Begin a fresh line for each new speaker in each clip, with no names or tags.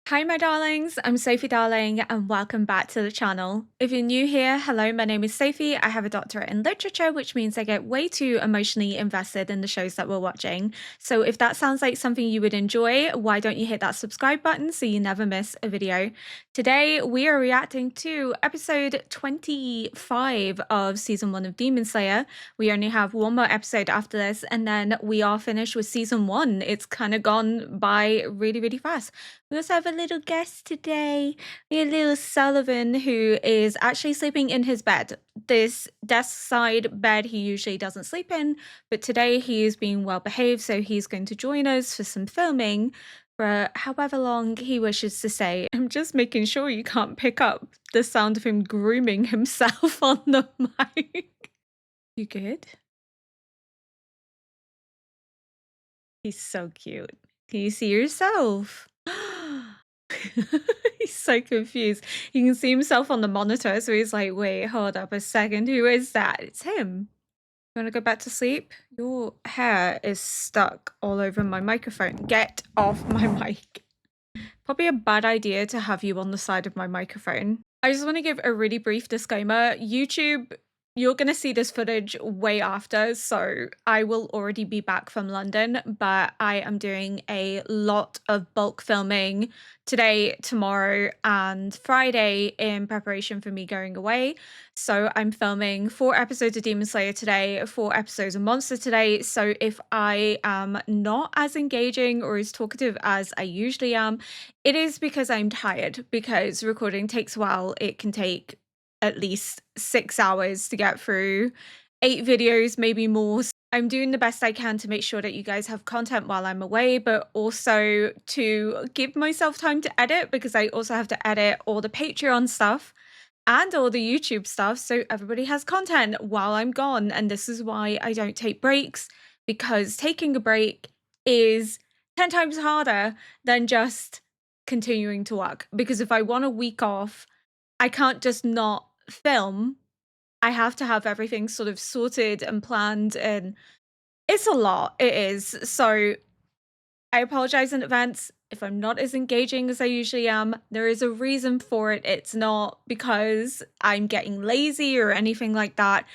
Hi, my darlings. I'm Sophie Darling, and welcome back to the channel. If you're new here, hello, my name is Sophie. I have a doctorate in literature, which means I get way too emotionally invested in the shows that we're watching. So if that sounds like something you would enjoy, why don't you hit that subscribe button so you never miss a video? Today, we are reacting to episode 25 of season 1 of Demon Slayer. We only have one more episode after this, and then we are finished with season 1. It's kind of gone by really, really fast. We also have a little guest today. We have little Sullivan, who is actually sleeping in his bed. This desk side bed he usually doesn't sleep in, but today he is being well behaved, so he's going to join us for some filming for however long he wishes to stay. I'm just making sure you can't pick up the sound of him grooming himself on the mic. You good? He's so cute. Can you see yourself? He's so confused. He can see himself on the monitor, so he's like, wait, hold up a second. Who is that? It's him. You want to go back to sleep? Your hair is stuck all over my microphone. Get off my mic. Probably a bad idea to have you on the side of my microphone. I just want to give a really brief disclaimer. YouTube, you're going to see this footage way after, so I will already be back from London, but I am doing a lot of bulk filming today, tomorrow, and Friday in preparation for me going away. So I'm filming 4 episodes of Demon Slayer today, 4 episodes of Monster today. So if I am not as engaging or as talkative as I usually am, it is because I'm tired, because recording takes a while. It can take at least 6 hours to get through 8 videos, maybe more. I'm doing the best I can to make sure that you guys have content while I'm away, but also to give myself time to edit, because I also have to edit all the Patreon stuff and all the YouTube stuff, so everybody has content while I'm gone. And this is why I don't take breaks, because taking a break is 10 times harder than just continuing to work. Because if I want a week off, I can't just not film. I have to have everything sort of sorted and planned, and it's a lot. It is. So I apologize in advance if I'm not as engaging as I usually am. There is a reason for it. It's not because I'm getting lazy or anything like that.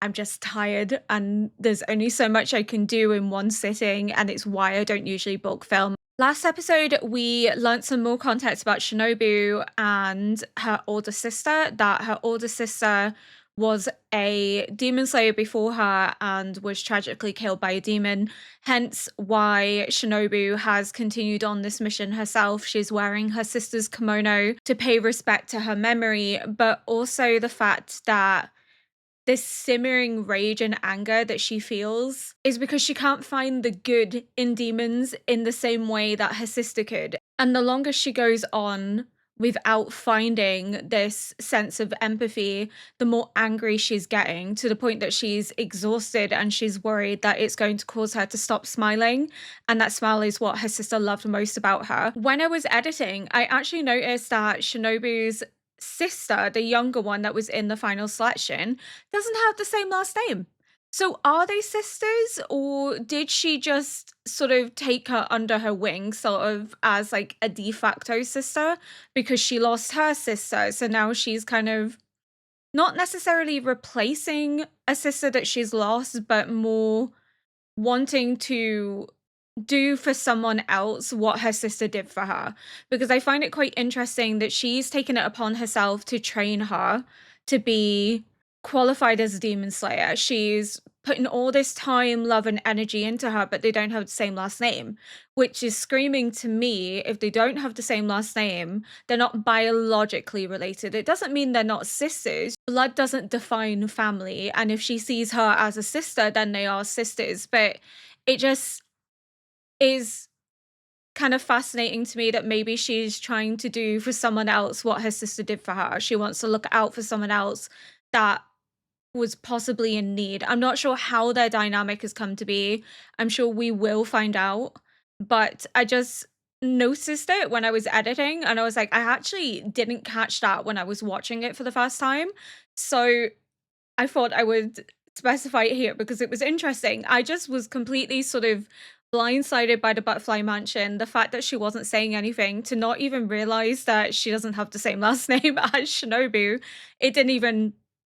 I'm just tired, and there's only so much I can do in one sitting, and it's why I don't usually bulk film. Last episode, we learned some more context about Shinobu and her older sister, that her older sister was a demon slayer before her and was tragically killed by a demon, hence why Shinobu has continued on this mission herself. She's wearing her sister's kimono to pay respect to her memory, but also the fact that this simmering rage and anger that she feels is because she can't find the good in demons in the same way that her sister could. And the longer she goes on without finding this sense of empathy, the more angry she's getting, to the point that she's exhausted and she's worried that it's going to cause her to stop smiling. And that smile is what her sister loved most about her. When I was editing, I actually noticed that Shinobu's sister, the younger one that was in the final selection, doesn't have the same last name. So are they sisters, or did she just sort of take her under her wing, sort of as like a de facto sister, because she lost her sister? So now she's kind of not necessarily replacing a sister that she's lost, but more wanting to do for someone else what her sister did for her. Because I find it quite interesting that she's taken it upon herself to train her to be qualified as a demon slayer. She's putting all this time, love, and energy into her, but they don't have the same last name, which is screaming to me, if they don't have the same last name, they're not biologically related. It doesn't mean they're not sisters. Blood doesn't define family, and if she sees her as a sister, then they are sisters. But it just is kind of fascinating to me that maybe she's trying to do for someone else what her sister did for her. She wants to look out for someone else that was possibly in need. I'm not sure how their dynamic has come to be. I'm sure we will find out. But I just noticed it when I was editing, and I was like, I actually didn't catch that when I was watching it for the first time. So I thought I would specify it here because it was interesting. I just was completely sort of blindsided by the butterfly mansion, the fact that she wasn't saying anything, to not even realize that she doesn't have the same last name as Shinobu. It didn't even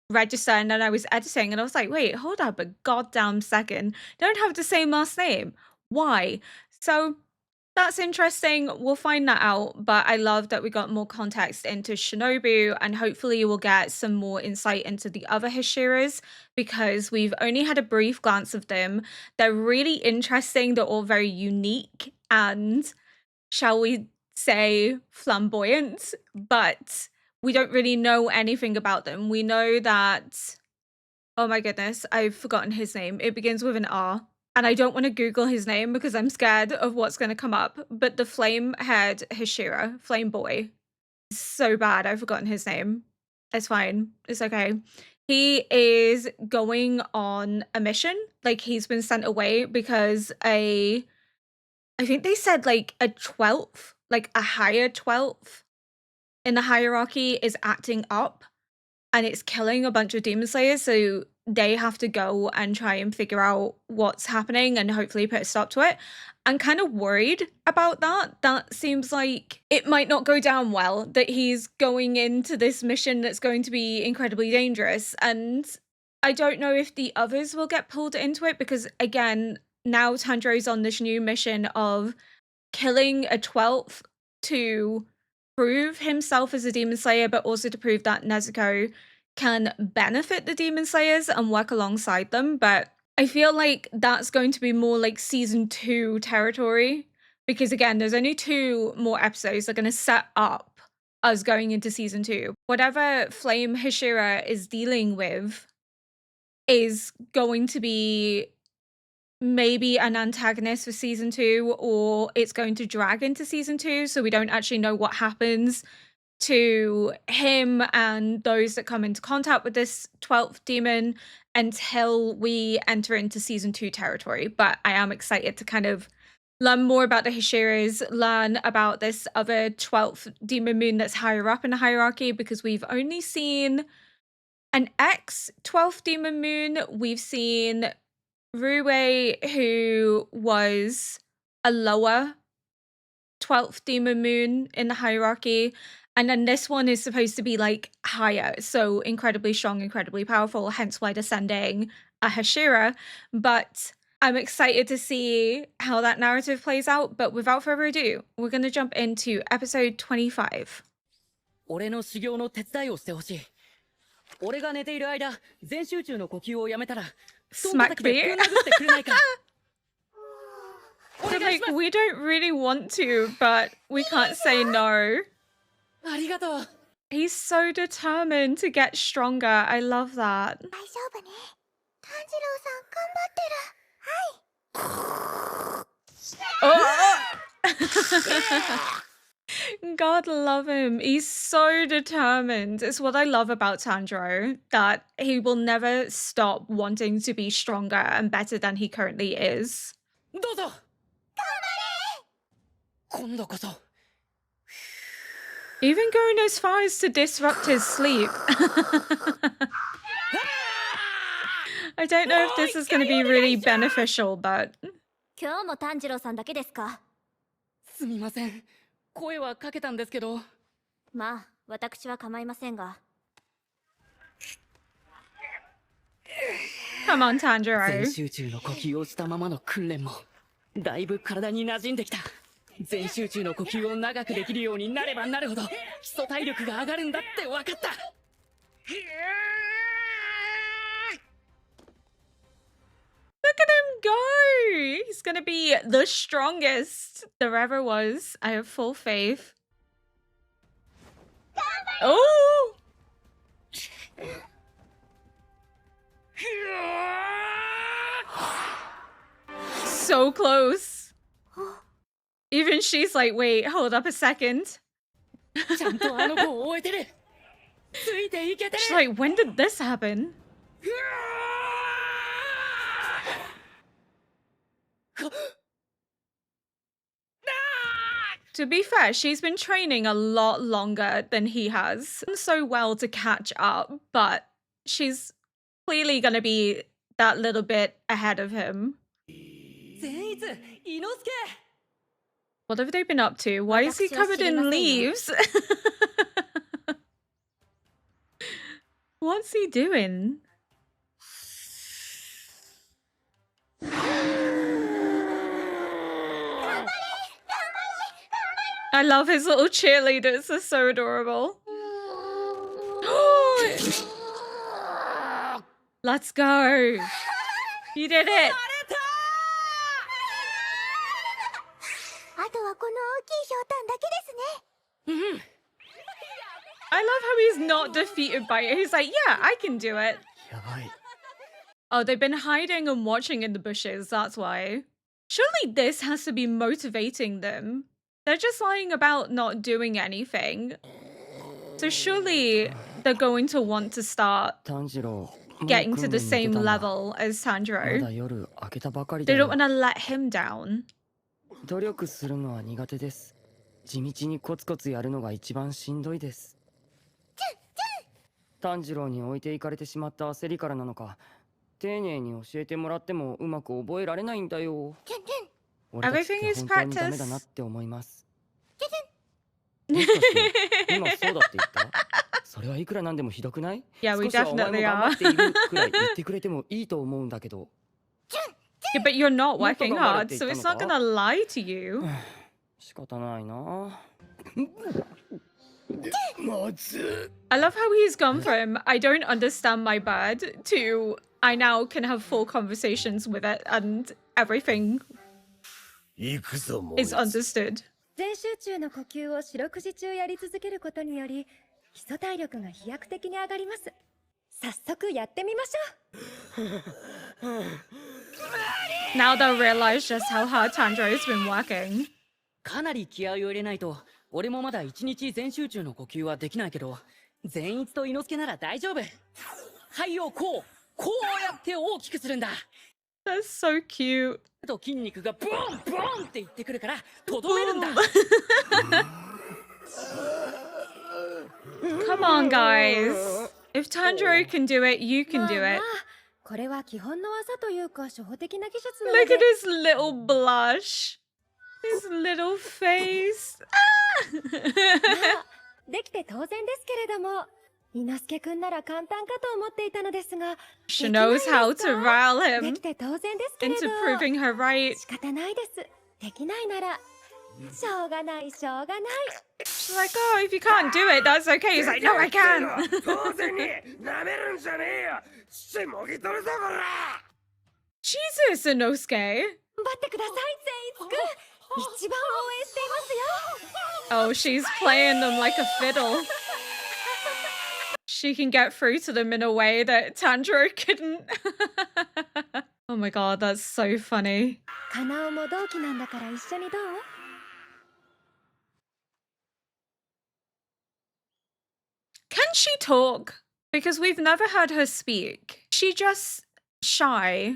register, and then I was editing and I was like, wait, hold up a goddamn second. They don't have the same last name. Why? So that's interesting. We'll find that out, but I love that we got more context into Shinobu, and hopefully we'll get some more insight into the other Hishiras, because we've only had a brief glance of them. They're really interesting. They're all very unique and, shall we say, flamboyant, but we don't really know anything about them. We know that, oh my goodness, I've forgotten his name. It begins with an R. And I don't want to Google his name because I'm scared of what's going to come up. But the flame-haired Hashira, flame boy, is so bad. I've forgotten his name. It's fine. It's okay. He is going on a mission. Like, he's been sent away because I think they said like a 12th, like a higher 12th in the hierarchy is acting up and it's killing a bunch of demon slayers, so they have to go and try and figure out what's happening and hopefully put a stop to it. I'm kind of worried about that. That seems like it might not go down well, that he's going into this mission that's going to be incredibly dangerous. And I don't know if the others will get pulled into it, because again, now Tanjiro's on this new mission of killing a 12th to prove himself as a demon slayer, but also to prove that Nezuko can benefit the demon slayers and work alongside them. But I feel like that's going to be more like season 2 territory, because again, there's only 2 more episodes that are going to set up us going into season 2. Whatever Flame Hashira is dealing with is going to be maybe an antagonist for season 2, or it's going to drag into season 2, so we don't actually know what happens to him and those that come into contact with this 12th demon until we enter into season 2 territory. But I am excited to kind of learn more about the Hishiras, learn about this other 12th demon moon that's higher up in the hierarchy, because we've only seen an ex 12th demon moon. We've seen Rue, who was a lower 12th demon moon in the hierarchy, and then this one is supposed to be like higher, so incredibly strong, incredibly powerful, hence why they're sending a Hashira. But I'm excited to see how that narrative plays out. But without further ado, we're going to jump into episode 25.
俺の修行の手伝いをしてほしい。俺が寝ている間、全集中の呼吸をやめたら、布団叩きでぶん殴ってくれないか。
So like, we don't really want to, but we can't say no.
ありがとう。
He's so determined to get stronger. I love that.
大丈夫ね。炭治郎さん頑張ってる。
God love him. He's so determined. It's what I love about Tanjiro, that he will never stop wanting to be stronger and better than he currently is.
どうぞ。頑張れ。今度こそ。
Even going as far as to disrupt his sleep. I don't know if this is going to be really beneficial, but...
今日も炭治郎さんだけですか。
すみません。声はかけたんですけど。
まあ、私は構いませんが。
Come on, Tanjiro.
全集中の呼吸をしたままの訓練もだいぶ体に馴染んできた。全集中の呼吸を長くできるようになればなるほど基礎体力が上がるんだって分かった。
Look at him go! He's gonna be the strongest there ever was. I have full faith. Oh! So close. Even she's like, wait, hold up a second.
ちゃんとあの子を終えてる。ついていけてる。
She's like, when did this happen? To be fair, she's been training a lot longer than he has. Done so well to catch up, but she's clearly gonna be that little bit ahead of him.
善逸伊之助
What have they been up to? Why is he covered in leaves? What's he doing? I love his little cheerleaders. They're so adorable. Let's go. You did it.
あとはこの大きいひょうたんだけですね。
I love how he's not defeated by it. He's like, yeah, I can do it.
やばい
Oh, they've been hiding and watching in the bushes. That's why. Surely this has to be motivating them. They're just lying about not doing anything. So surely they're going to want to start
炭治郎
getting to the same level as
まだ
Tanjiro.
夜明けたばかり
They
だ
don't
よ
want to let him down.
努力するのは苦手です地道にコツコツやるのが一番しんどいです炭治郎に置いていかれてしまった焦りからなのか丁寧に教えてもらってもうまく覚えられないんだよ俺たちって
Everything is
本当にダメだ
practice.
なって思いますもしかして今そうだって言ったそれはいくらなんでもひどくない
Yeah, we
少しはお前も
definitely
頑張
are.
っているくらい言ってくれてもいいと思うんだけど
Yeah, but you're not working
Not
hard, so it's not
頑
gonna
張れって言ったのか？
lie to you.
仕方ないなまず
I love how he's gone from I don't understand my bird to I now can have full conversations with it and everything
行くぞも
is understood.
全集中の呼吸を四六時中やり続けることにより基礎体力が飛躍的に上がります。早速やってみましょう。
Now they'll realize just how hard Tanjiro's been working.
かなり気合を入れないと俺もまだ一日全集中の呼吸はできないけど善逸と伊之助なら大丈夫肺をこうやって大きくするんだ
That's so cute.
と筋肉がボンボンって言ってくるからとどめるんだ
Come on, guys. If Tanjiro can do it, you can do
まあ
it.
これは基本の技というか初歩的な技術な
Look
ので
at his little blush. His little face.
できて当然ですけれども伊之助くんなら簡単かと思っていたのですが
She knows how to rile
で
him
きて当然ですけれ
into
ど
proving her right.
仕方ないですできないならしょうがないしょうがない
She's like, oh, if you can't do it, that's okay. He's like, no, I can.
当然に舐めるんじゃねえよ父もぎ取るぞこら
Jesus, Inosuke.
頑張ってください善逸くん一番応援していますよ
Oh, she's playing them like a fiddle. She can get through to them in a way that Tanjiro couldn't. Oh my god, that's so funny.
カナオも同期なんだから一緒にどう
Can she talk? Because we've never heard her speak. She just shy.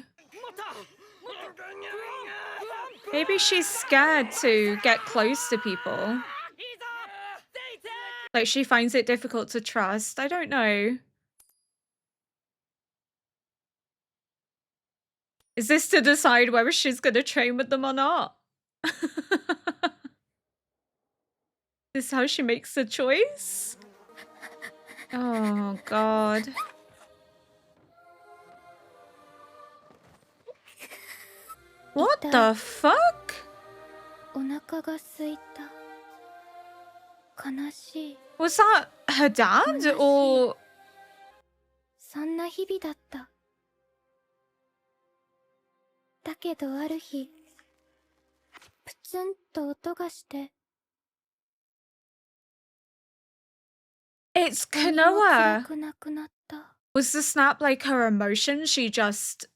Maybe she's scared to get close to people. Like she finds it difficult to trust. I don't know. Is this to decide whether she's going to train with them or not? This is how she makes the choice? Oh, God. What the fuck?
お腹が空いた悲しい
Was that her dad or
そんな日々だっただけどある日プツンと音がして
it's
何も辛
Kanoa?
くなくなった
Was the snap like her emotion? She just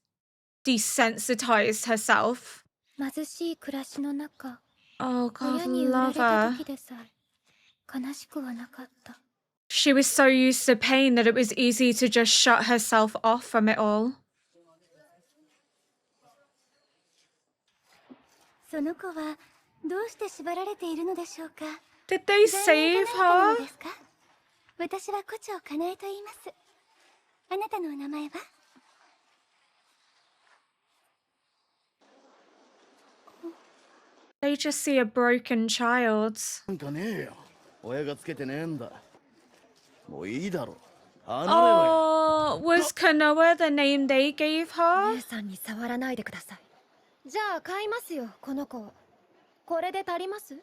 desensitized herself.
貧しい暮らしの中
Oh, God,
親に売られ
love
た
her.
時でさえ悲しくはなかった
She was so used to pain that it was easy to just shut herself off from it all.
その子はどうして縛られているのでしょうか
Did they
罪
save
人か何かなの
her?
ですか私は胡蝶かなえと言いますあなたのお名前は
They just see a broken child.
なんかねえよ。親がつけてねえんだ。もういいだろ。離れろよ。
Oh, was Kanoa the name they gave her?
姉さんに触らないでください。じゃあ買いますよ、この子。これで足ります？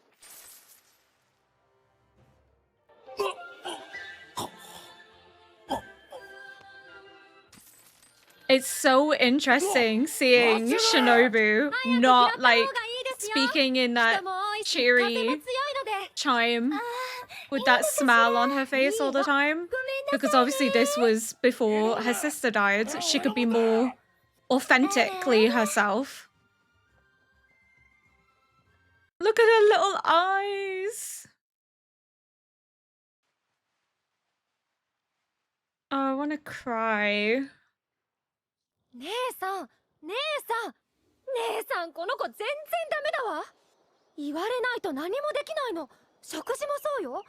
It's so interesting seeing Shinobu not like speaking in that cheery chime with that smile on her face all the time. Because obviously this was before her sister died. She could be more authentically herself. Look at her little eyes. Oh, I want to cry.
姉さん、姉さん、姉さん、この子全然ダメだわ。言われないと何もできないの。食事もそうよ。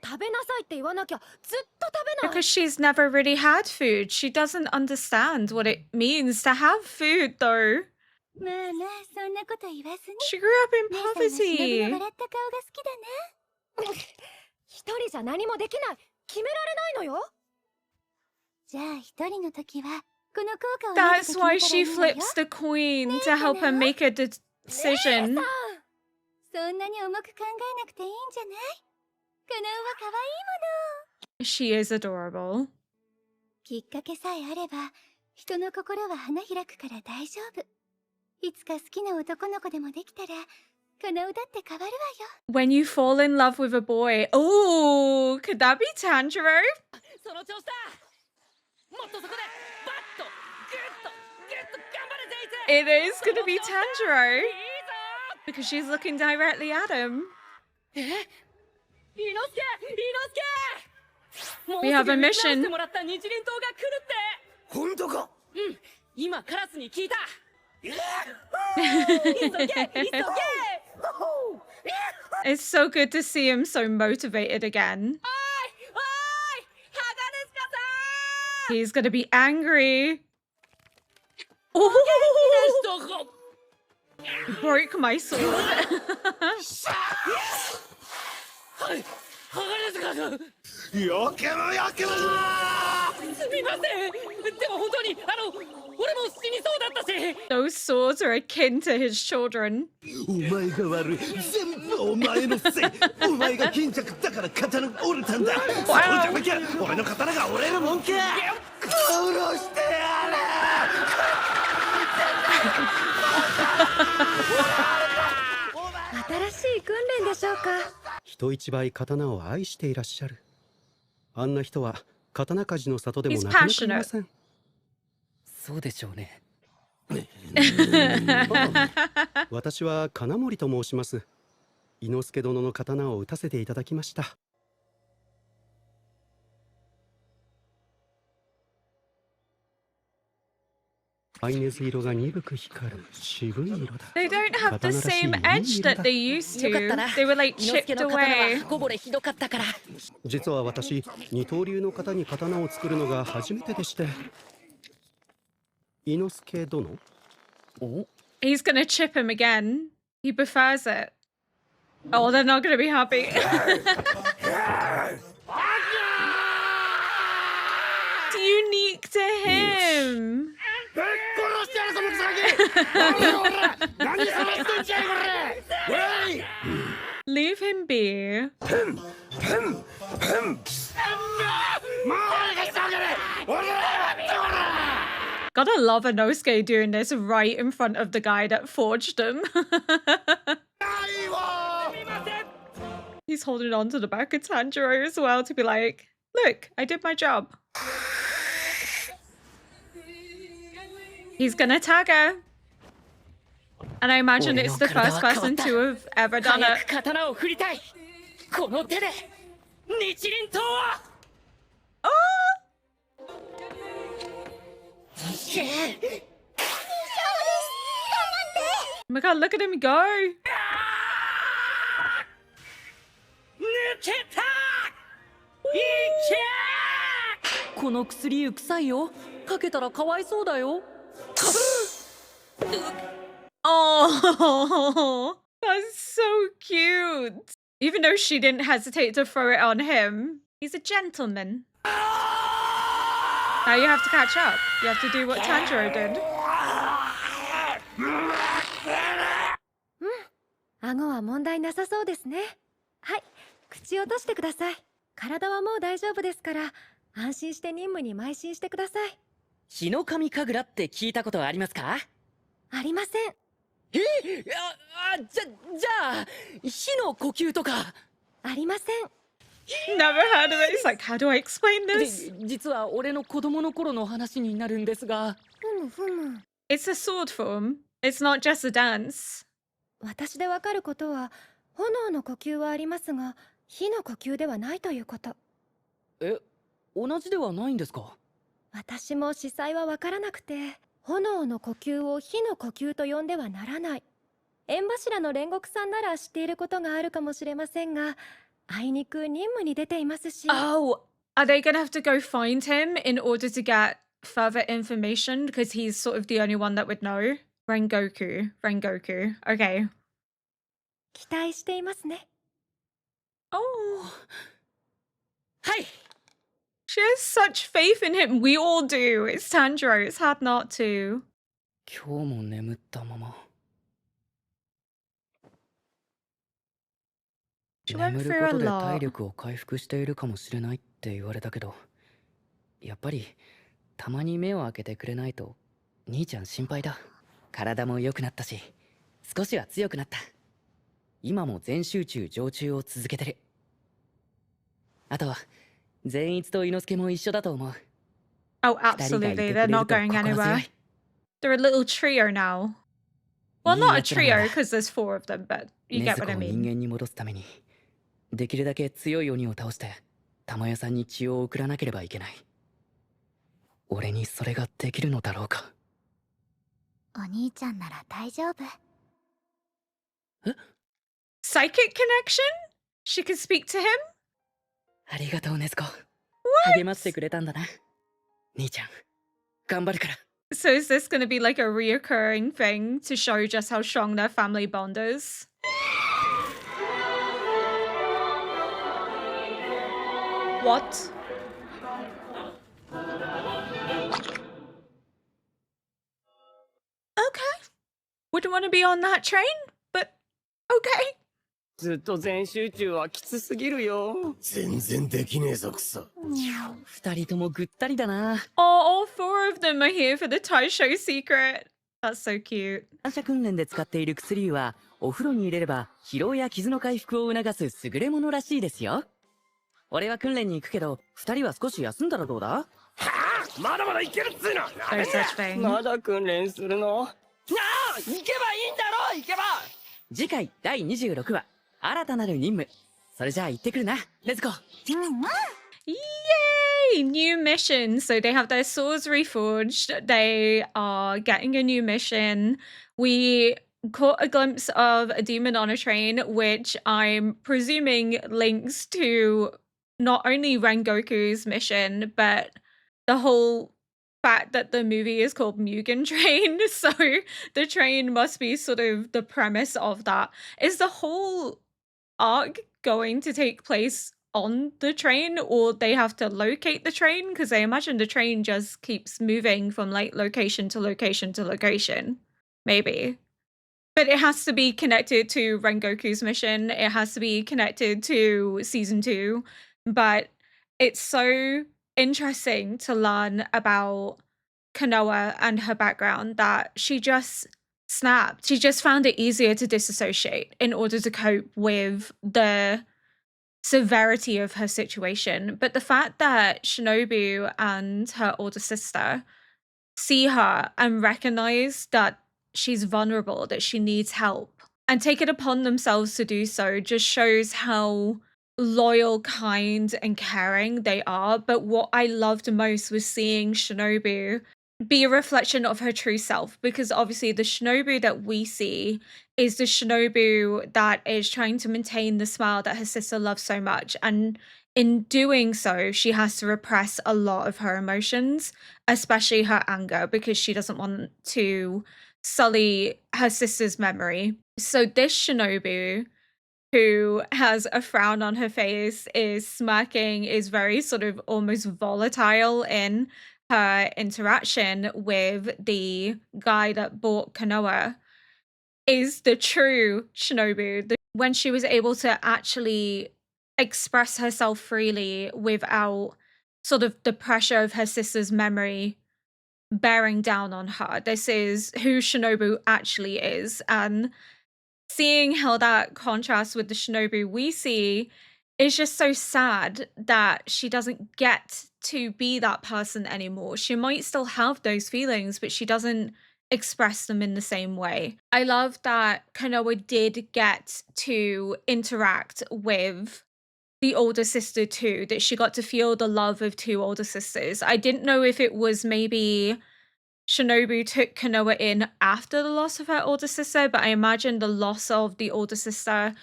食べなさいって言わなきゃずっと食べない。
Because she's never really had food. She doesn't understand what it means to have food, though.
まあまあ、そんなこと言わずに。
She grew up in
姉さんは忍
poverty.
の笑った顔が好きだな。
一人じゃ何もできない。決められないのよ。
じゃあ一人の時はこの効果を
That's why she
投げて決めたらいいわよ。
flips the coin to help her make a decision.
そんなに重く考えなくていいんじゃない？カナオは可愛いもの。
She is adorable.
きっかけさえあれば人の心は花開くから大丈夫。いつか好きな男の子でもできたらカナオだって変わるわよ。
When you fall in love with a boy. Oh, could that be Tanjiro?
その調子だ。もっとそこでバッとグッとグッと頑張れゼイツ。
It is going to be
い
Tanjiro
いぞ。
because she's looking directly at him.
伊之助、伊之助。もう
We have a
すぐ打ち直
mission.
してもらった日輪刀が来るって。
本当か？
うん、今カラスに聞いた。急げ、急げ。
It's so good to see him so motivated again.
おい、おい、鋼塚さん。
He's going to be angry. Oh,
どこ。
broke my sword.
はい、鋼塚さん。
よけろよけろ。
すみません。でも本当に俺も死にそうだったし。
Those swords are akin to his children.
お前が悪い。全部お前のせい。お前が巾着だから刀が折れたんだ。そうじゃなきゃ俺の刀が折れるもんか。殺してやれ。
新しい訓練でしょうか。
人一倍刀を愛していらっしゃる。あんな人は刀鍛冶の里でも
He's
なかなかいま
passionate.
せん。
そうでしょうね。
私は金森と申します。伊之助殿の刀を打たせていただきました。ハイネズ色が鈍く光る渋い色だ。
They don't have the same edge that they used
よかったな。
to. They were like
伊之助
chipped
の刀
away.
はこぼれひどかったから。
実は私、二刀流の方に刀を作るのが初めてでして。伊之助殿。
お、
He's gonna chip him again. He prefers it. Oh, they're not gonna be happy. Unique to him.
ぶっ殺してやるぞ木崎。何探してんじゃいこれ。おい。
Leave him be.
もう俺がしてあげる。俺は見てこら。
Gotta love Inosuke doing this right in front of the guy that forged him. He's holding on to the back of Tanjiro as well to be like, look, I did my job. He's gonna tag her. And I imagine it's the first person to have ever done
早
it.
く刀を振りたい。この手で日輪刀は。
Oh! Oh my god, look at him go.
抜けた。いけ。この薬臭いよ。かけたらかわいそうだよ。
Oh. That's so cute. Even though she didn't hesitate to throw it on him. He's a gentleman. Now you have to catch up. You have to do what Tanjiro did.
顎は問題なさそうですね。はい、口を閉じてください。体はもう大丈夫ですから、安心して任務に邁進してください。
日の神神楽って聞いたことありますか？
ありません。
じゃあ火の呼吸とか。
ありません。
Never heard of it. It's like, how do I explain this?
実は俺の子供の頃の話になるんですが。
ふむふむ。
It's a sword form. It's not just a dance.
私でわかることは、炎の呼吸はありますが、火の呼吸ではないということ。
同じではないんですか？
私も司祭はわからなくて、炎の呼吸を火の呼吸と呼んではならない。縁柱の煉獄さんなら知っていることがあるかもしれませんが、あいにく任務に出ていますし。
Oh, are they gonna have to go find him in order to get further information? Because he's sort of the only one that would know. Rengoku. Okay.
期待していますね。
Oh,
はい。
she has such faith in him. We all do. It's Tanjiro. It's hard not to.
今日も眠ったまま。
She went
眠る
through
こ
a
とで
lot.
体力を回復しているかもしれないって言われたけど、やっぱりたまに目を開けてくれないと兄ちゃん心配だ。体も良くなったし、少しは強くなった。今も全集中常駐を続けてる。あとは善逸と伊之助も一緒だと思う。
Oh, absolutely. They're not going anywhere. They're a little trio now. Well, not a trio because there's 4 of them, but you get what I
禰豆子を人
mean.
間に戻すために、できるだけ強い鬼を倒して玉代さんに血を送らなければいけない。俺にそれができるのだろうか。
お兄ちゃんなら大丈夫。
Psychic connection? She can speak to him?
ありがとう禰豆子。励ましてくれたんだな。兄ちゃん、頑張るから。
So is this going to be like a reoccurring thing to show just how strong their family bond is? What? Okay. Wouldn't want to be on that train, but okay.
ずっと全集中はきつすぎるよ。全然できねえぞクソ。
二人ともぐったりだな。
Oh, all 4 of them are here for the Taisho secret. That's so cute.
反射訓練で使っている薬湯はお風呂に入れれば疲労や傷の回復を促す優れものらしいですよ。俺は訓練に行くけど、二人は少し休んだらどうだ？
はあ、まだまだいけるっつうの。
No such thing.
まだ訓練するの？なあ、行けばいいんだろ、行けば。
次回第26話、新たなる任務。それじゃあ行ってくるな。レッツゴー。
Yay! New mission. So they have their swords reforged. They are getting a new mission. We caught a glimpse of a demon on a train, which I'm presuming links to not only Rengoku's mission, but the whole fact that the movie is called Mugen Train. So the train must be sort of the premise of that. Is the whole arc going to take place on the train, or they have to locate the train? Because I imagine the train just keeps moving from like location to location to location. Maybe. But it has to be connected to Rengoku's mission. It has to be connected to season 2. But it's so interesting to learn about Konoha and her background that she just snapped. She just found it easier to disassociate in order to cope with the severity of her situation. But the fact that Shinobu and her older sister see her and recognize that she's vulnerable, that she needs help, and take it upon themselves to do so just shows how loyal, kind, and caring they are. But what I loved most was seeing Shinobu be a reflection of her true self, because obviously the Shinobu that we see is the Shinobu that is trying to maintain the smile that her sister loves so much, and in doing so she has to repress a lot of her emotions, especially her anger, because she doesn't want to sully her sister's memory. So this Shinobu who has a frown on her face, is smirking, is very sort of almost volatile in her interaction with the guy that bought Kanoa, is the true Shinobu. When she was able to actually express herself freely without sort of the pressure of her sister's memory bearing down on her. This is who Shinobu actually is. And seeing how that contrasts with the Shinobu we see is just so sad that she doesn't get to be that person anymore. She might still have those feelings, but she doesn't express them in the same way. I love that Kanoa did get to interact with the older sister too, that she got to feel the love of two older sisters. I didn't know if it was maybe Shinobu took Kanoa in after the loss of her older sister, but I imagine the loss of the older sister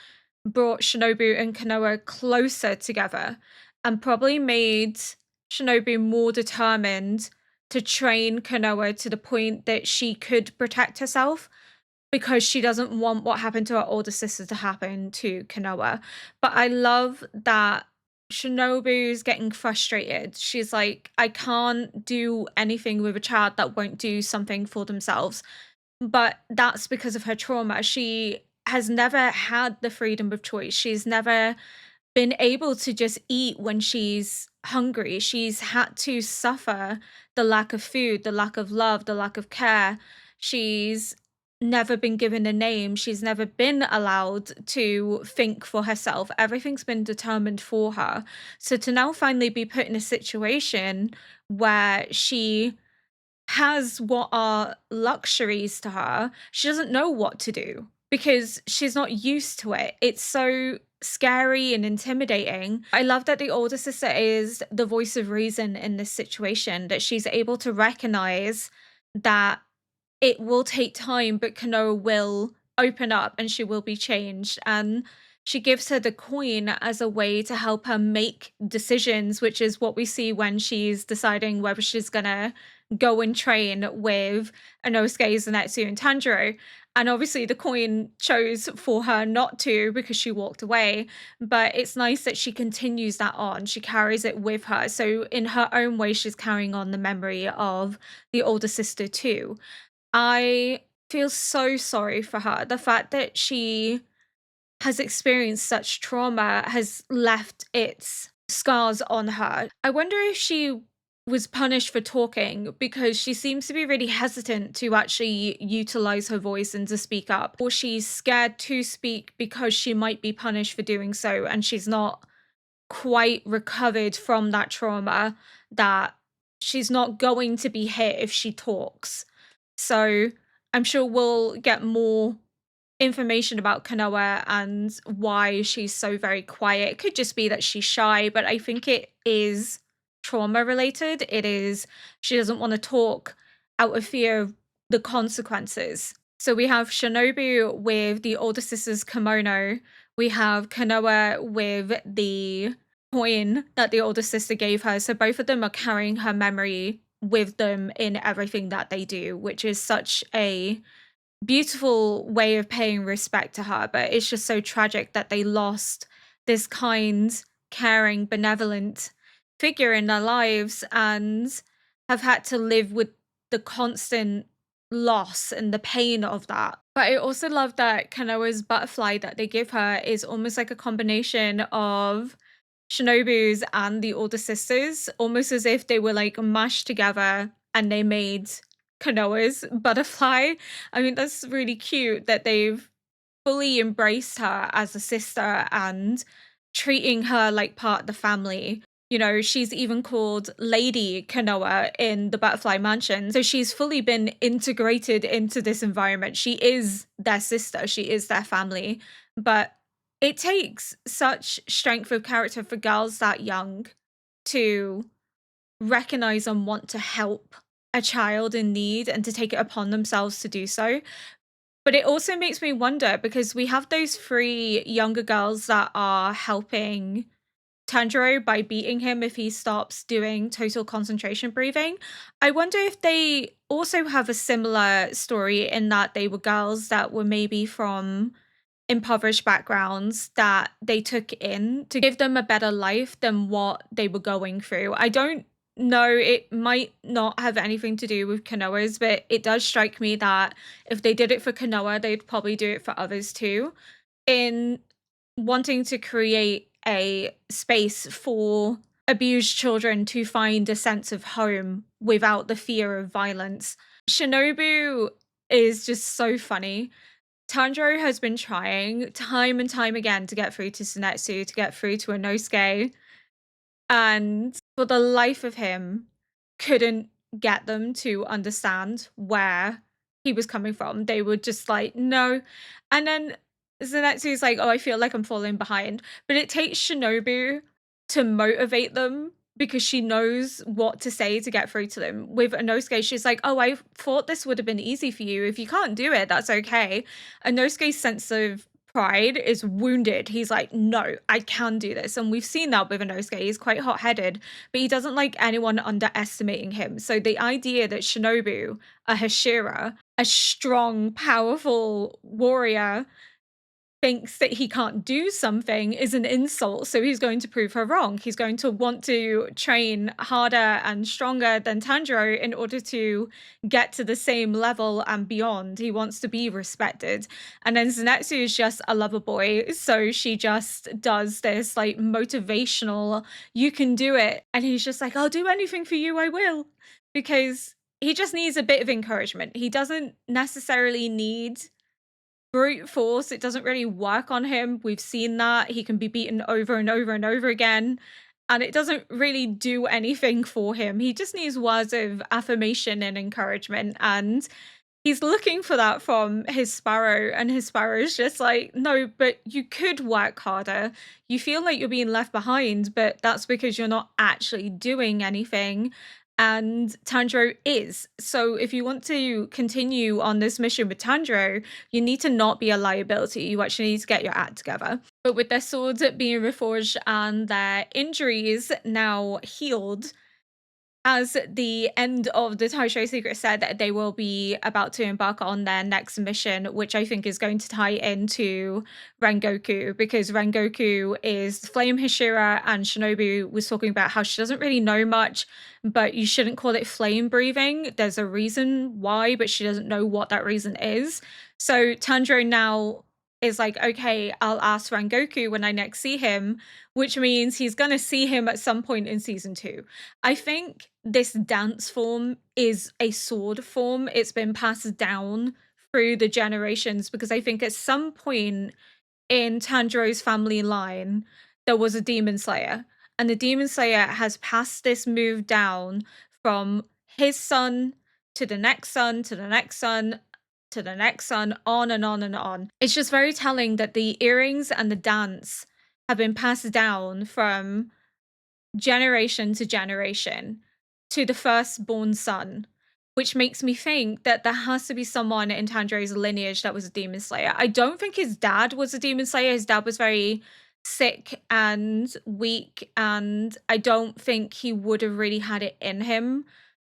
brought Shinobu and Kanoa closer together and probably made Shinobu more determined to train Kanoa to the point that she could protect herself because she doesn't want what happened to her older sister to happen to Kanoa. But I love that Shinobu's getting frustrated. She's like, I can't do anything with a child that won't do something for themselves. But that's because of her trauma. She has never had the freedom of choice. She's never been able to just eat when she's hungry. She's had to suffer the lack of food, the lack of love, the lack of care. She's never been given a name. She's never been allowed to think for herself. Everything's been determined for her. So to now finally be put in a situation where she has what are luxuries to her, she doesn't know what to do because she's not used to it. It's so scary and intimidating. I love that the older sister is the voice of reason in this situation, that she's able to recognize that it will take time, but Kanoa will open up and she will be changed. And she gives her the coin as a way to help her make decisions, which is what we see when she's deciding whether she's gonna go and train with Inosuke, Zenitsu, and Tanjiro. And obviously the coin chose for her not to because she walked away. But it's nice that she continues that on. She carries it with her. So in her own way, she's carrying on the memory of the older sister too. I feel so sorry for her. The fact that she has experienced such trauma has left its scars on her. I wonder if she was punished for talking because she seems to be really hesitant to actually utilize her voice and to speak up, or she's scared to speak because she might be punished for doing so and she's not quite recovered from that trauma, that she's not going to be hit if she talks. So I'm sure we'll get more information about Kanoa and why she's so very quiet. It could just be that she's shy, but I think it is trauma related. It is, she doesn't want to talk out of fear of the consequences. So we have Shinobu with the older sister's kimono. We have Kanoa with the coin that the older sister gave her. So both of them are carrying her memory with them in everything that they do, which is such a beautiful way of paying respect to her. But it's just so tragic that they lost this kind, caring, benevolent figure in their lives and have had to live with the constant loss and the pain of that. But I also love that Kanoa's butterfly that they give her is almost like a combination of Shinobu's and the older sisters, almost as if they were like mashed together and they made Kanoa's butterfly. I mean, that's really cute that they've fully embraced her as a sister and treating her like part of the family. You know, she's even called Lady Kanoa in the Butterfly Mansion. So she's fully been integrated into this environment. She is their sister, she is their family. But it takes such strength of character for girls that young to recognize and want to help a child in need and to take it upon themselves to do so. But it also makes me wonder because we have those three younger girls that are helping Tanjiro by beating him if he stops doing total concentration breathing. I wonder if they also have a similar story in that they were girls that were maybe from impoverished backgrounds that they took in to give them a better life than what they were going through. I don't know, it might not have anything to do with Konoha's, but it does strike me that if they did it for Konoha, they'd probably do it for others too. In wanting to create a space for abused children to find a sense of home without the fear of violence. Shinobu is just so funny. Tanjiro has been trying time and time again to get through to Senetsu, to get through to Inosuke, and for the life of him, couldn't get them to understand where he was coming from. They were just like, no. And then Zenitsu's like, oh, I feel like I'm falling behind. But it takes Shinobu to motivate them because she knows what to say to get through to them. With Inosuke, she's like, oh, I thought this would have been easy for you. If you can't do it, that's okay. Inosuke's sense of pride is wounded. He's like, no, I can do this. And we've seen that with Inosuke. He's quite hot-headed, but he doesn't like anyone underestimating him. So the idea that Shinobu, a Hashira, a strong, powerful warrior, thinks that he can't do something is an insult. So he's going to prove her wrong. He's going to want to train harder and stronger than Tanjiro in order to get to the same level and beyond. He wants to be respected. And then Zenitsu is just a lover boy. So she just does this like motivational, you can do it. And he's just like, I'll do anything for you, I will. Because he just needs a bit of encouragement. He doesn't necessarily need brute force. It doesn't really work on him. We've seen that. He can be beaten over and over and over again, and it doesn't really do anything for him. He just needs words of affirmation and encouragement, and he's looking for that from his Sparrow, and his Sparrow is just like, no, but you could work harder. You feel like you're being left behind, but that's because you're not actually doing anything. And Tanjiro is. So if you want to continue on this mission with Tanjiro, you need to not be a liability. You actually need to get your act together. But with their swords being reforged and their injuries now healed, as the end of the Taisho Secret said that they will be about to embark on their next mission, which I think is going to tie into Rengoku, because Rengoku is Flame Hashira, and Shinobu was talking about how she doesn't really know much, but you shouldn't call it flame breathing. There's a reason why, but she doesn't know what that reason is. So Tanjiro now is like, okay, I'll ask Rengoku when I next see him, which means he's going to see him at some point in season 2. I think this dance form is a sword form. It's been passed down through the generations because I think at some point in Tanjiro's family line, there was a demon slayer, and the demon slayer has passed this move down from his son to the next son to the next son to the next son, on and on and on. It's just very telling that the earrings and the dance have been passed down from generation to generation to the firstborn son, which makes me think that there has to be someone in Tanjiro's lineage that was a demon slayer. I don't think his dad was a demon slayer. His dad was very sick and weak, and I don't think he would have really had it in him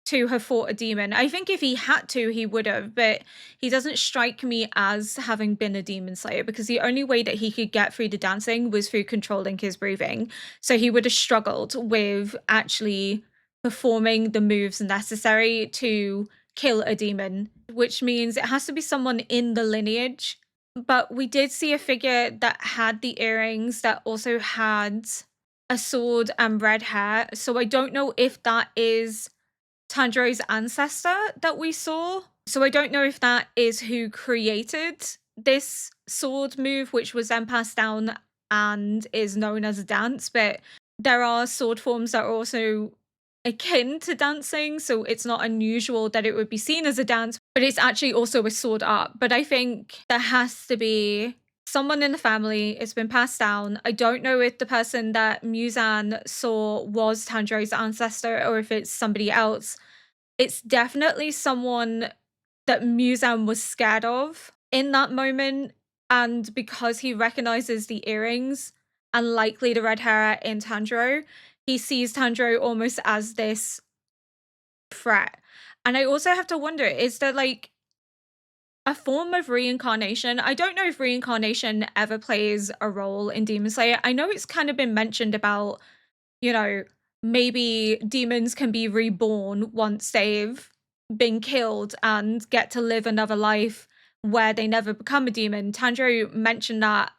to have fought a demon. I think if he had to, he would have, but he doesn't strike me as having been a demon slayer, because the only way that he could get through the dancing was through controlling his breathing. So he would have struggled with actually performing the moves necessary to kill a demon, which means it has to be someone in the lineage. But we did see a figure that had the earrings that also had a sword and red hair. So I don't know if that is Tanjiro's ancestor that we saw. So I don't know if that is who created this sword move, which was then passed down and is known as a dance. But there are sword forms that are also akin to dancing, so it's not unusual that it would be seen as a dance, but it's actually also a sword art. But I think there has to be someone in the family. It's been passed down. I don't know if the person that Muzan saw was Tanjiro's ancestor or if it's somebody else. It's definitely someone that Muzan was scared of in that moment, and because he recognizes the earrings unlikely the red hair in Tanjiro. He sees Tanjiro almost as this threat. And I also have to wonder, is there like a form of reincarnation? I don't know if reincarnation ever plays a role in Demon Slayer. I know it's kind of been mentioned about, you know, maybe demons can be reborn once they've been killed and get to live another life where they never become a demon. Tanjiro mentioned that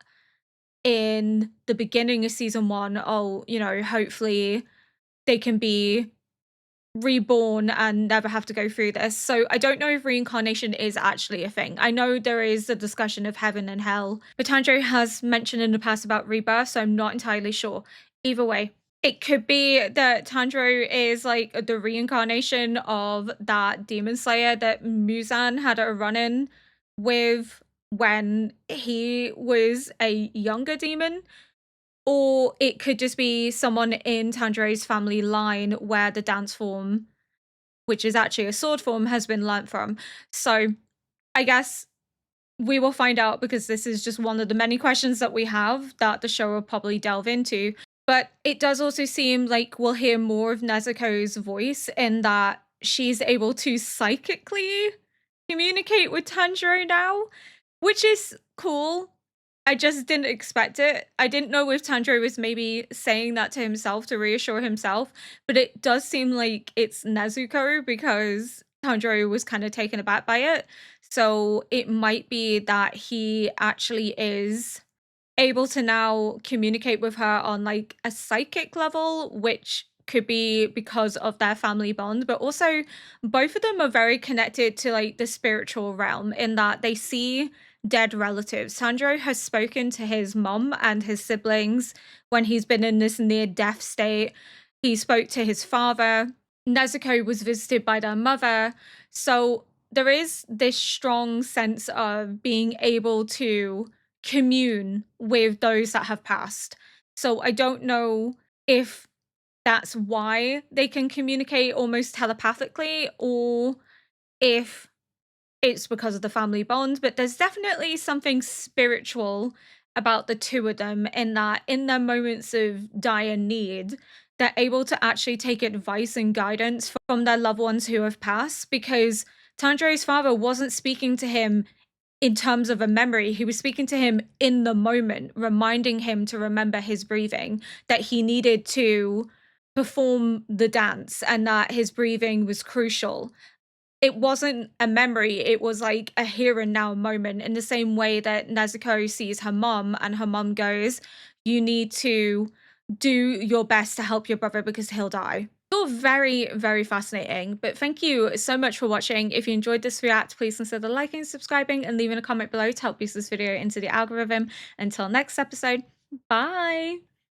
in the beginning of season 1. Oh, you know, hopefully they can be reborn and never have to go through this. So I don't know if reincarnation is actually a thing. I know there is a discussion of heaven and hell, but Tanjiro has mentioned in the past about rebirth, so I'm not entirely sure. Either way, it could be that Tanjiro is like the reincarnation of that demon slayer that Muzan had a run-in with when he was a younger demon. Or it could just be someone in Tanjiro's family line where the dance form, which is actually a sword form, has been learnt from. So I guess we will find out, because this is just one of the many questions that we have that the show will probably delve into. But it does also seem like we'll hear more of Nezuko's voice, in that she's able to psychically communicate with Tanjiro now, which is cool. I just didn't expect it. I didn't know if Tanjiro was maybe saying that to himself to reassure himself, but it does seem like it's Nezuko, because Tanjiro was kind of taken aback by it. So it might be that he actually is able to now communicate with her on like a psychic level, which could be because of their family bond, but also both of them are very connected to like the spiritual realm, in that they see dead relatives. Tanjiro has spoken to his mom and his siblings when he's been in this near death state. He spoke to his father. Nezuko was visited by their mother. So there is this strong sense of being able to commune with those that have passed. So I don't know if that's why they can communicate almost telepathically, or if it's because of the family bond, but there's definitely something spiritual about the two of them, in that in their moments of dire need, they're able to actually take advice and guidance from their loved ones who have passed, because Tanjiro's father wasn't speaking to him in terms of a memory. He was speaking to him in the moment, reminding him to remember his breathing, that he needed to perform the dance, and that his breathing was crucial. It wasn't a memory, it was like a here and now moment, in the same way that Nezuko sees her mom and her mom goes, "You need to do your best to help your brother because he'll die." All very, very fascinating. But thank you so much for watching. If you enjoyed this react, please consider liking, subscribing, and leaving a comment below to help boost this video into the algorithm. Until next episode, bye!